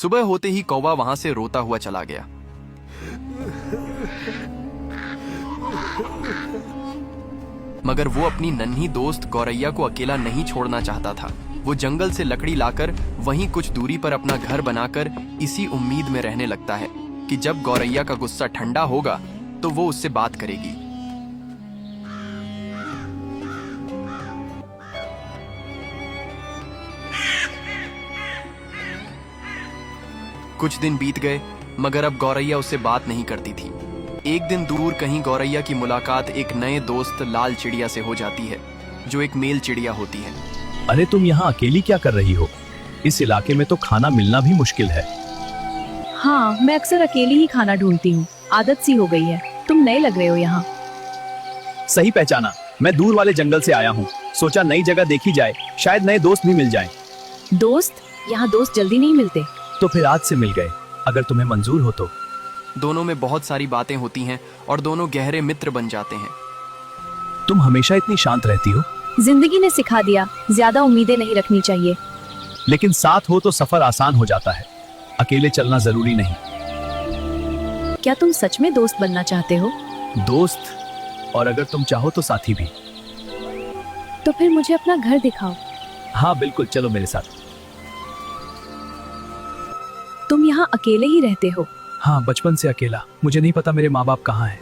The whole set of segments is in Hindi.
सुबह होते ही कौवा वहां से रोता हुआ चला गया। मगर वो अपनी नन्ही दोस्त गौरैया को अकेला नहीं छोड़ना चाहता था। वो जंगल से लकड़ी लाकर वहीं कुछ दूरी पर अपना घर बनाकर इसी उम्मीद में रहने लगता है कि जब गौरैया का गुस्सा ठंडा होगा तो वो उससे बात करेगी। कुछ दिन बीत गए मगर अब गौरैया उससे बात नहीं करती थी। एक दिन दूर कहीं गौरैया की मुलाकात एक नए दोस्त लाल चिड़िया से हो जाती है, जो एक मेल चिड़िया होती है। अरे तुम यहाँ अकेली क्या कर रही हो? इस इलाके में तो खाना मिलना भी मुश्किल है। हाँ, मैं अक्सर अकेली ही खाना ढूंढती हूँ, आदत सी हो गई है। तुम नए लग रहे हो यहाँ। सही पहचाना, मैं दूर वाले जंगल से आया हूँ। सोचा नई जगह देखी जाए, शायद नए दोस्त भी मिल जाएं। दोस्त? यहाँ दोस्त जल्दी नहीं मिलते। तो फिर आज से मिल गए, अगर तुम्हें मंजूर हो तो। दोनों में बहुत सारी बातें होती हैं और दोनों गहरे मित्र बन जाते हैं। तुम हमेशा इतनी शांत रहती हो। जिंदगी ने सिखा दिया, ज्यादा उम्मीदें नहीं रखनी चाहिए। लेकिन साथ हो तो सफर आसान हो जाता है, अकेले चलना जरूरी नहीं। क्या तुम सच में दोस्त बनना चाहते हो? दोस्त, और अगर तुम चाहो तो साथी भी। तो फिर मुझे अपना घर दिखाओ। हाँ बिल्कुल, चलो मेरे साथ। तुम यहाँ अकेले ही रहते हो? हाँ, बचपन से अकेला। मुझे नहीं पता मेरे माँ बाप कहाँ हैं।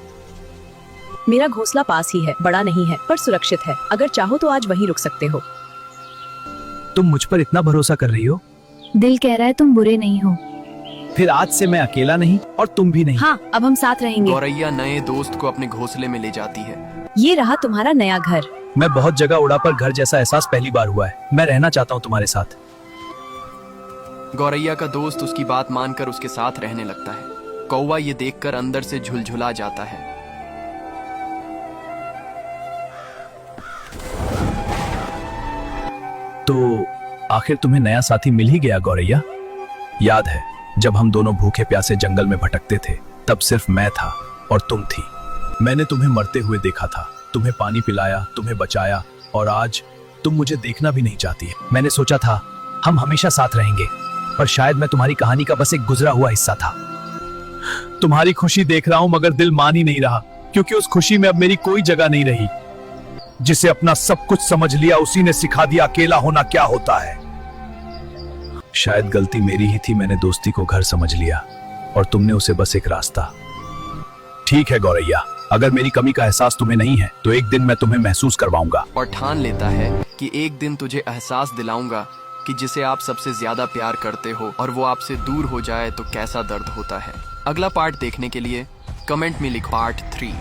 मेरा घोंसला पास ही है, बड़ा नहीं है पर सुरक्षित है। अगर चाहो तो आज वहीं रुक सकते हो। तुम मुझ पर इतना भरोसा कर रही हो? दिल कह रहा है तुम बुरे नहीं हो। फिर आज से मैं अकेला नहीं और तुम भी नहीं। हाँ, अब हम साथ रहेंगे। गौरैया नए दोस्त को अपने घोंसले में ले जाती है। ये रहा तुम्हारा नया घर। मैं बहुत जगह उड़ा पर घर जैसा एहसास पहली बार हुआ है। मैं रहना चाहता हूँ तुम्हारे साथ। गौरैया का दोस्त उसकी बात मानकर उसके साथ रहने लगता है। कौवा ये देखकर अंदर से झुलझुला जाता है। तो आखिर तुम्हें नया साथी मिल ही गया गौरैया। याद है जब हम दोनों भूखे प्यासे जंगल में भटकते थे, तब सिर्फ मैं था और तुम थी। मैंने तुम्हें मरते हुए देखा था, तुम्हें पानी पिलाया, तुम्हें बचाया, और आज तुम मुझे देखना भी नहीं चाहती है। मैंने सोचा था हम हमेशा साथ रहेंगे, पर शायद मैं तुम्हारी कहानी का बस एक गुजरा हुआ हिस्सा था। तुम्हारी खुशी देख रहा हूं मगर दिल मान ही नहीं रहा, क्योंकि उस खुशी में अब मेरी कोई जगह नहीं रही। जिसे अपना सब कुछ समझ लिया उसी ने सिखा दिया अकेला होना क्या होता है। शायद गलती मेरी ही थी, मैंने दोस्ती को घर समझ लिया और तुमने उसे बस एक रास्ता। ठीक है गौरैया, अगर मेरी कमी का एहसास तुम्हें नहीं है तो एक दिन मैं तुम्हें महसूस करवाऊंगा। और ठान लेता है कि एक दिन तुझे एहसास दिलाऊंगा कि जिसे आप सबसे ज्यादा प्यार करते हो और वो आपसे दूर हो जाए तो कैसा दर्द होता है। अगला पार्ट देखने के लिए कमेंट में लिखो पार्ट 3।